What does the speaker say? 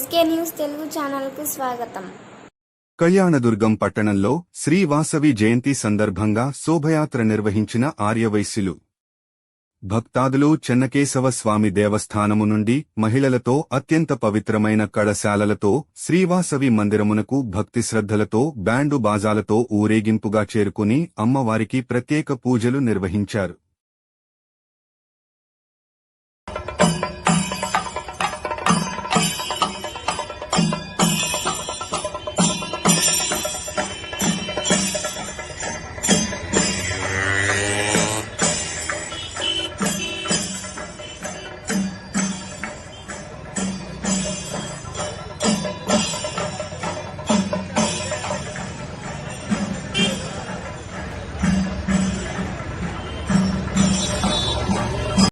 SK news Telugu ఛానల్కు స్వాగతం. కళ్యాణదుర్గం పట్టణంలో శ్రీ వాసవి జయంతి సందర్భంగా శోభయాత్ర నిర్వహించిన ఆర్యవైశ్యులు. భక్తాదులు చెన్నకేశవ స్వామి దేవస్థానము నుండి మహిళలతో అత్యంత పవిత్రమైన కళశాలలతో శ్రీవాసవి మందిరమునకు భక్తి శ్రద్ధలతో బ్యాండు బాజాలతో ఊరేగింపుగా చేరుకుని అమ్మవారికి ప్రత్యేక పూజలు నిర్వహించారు.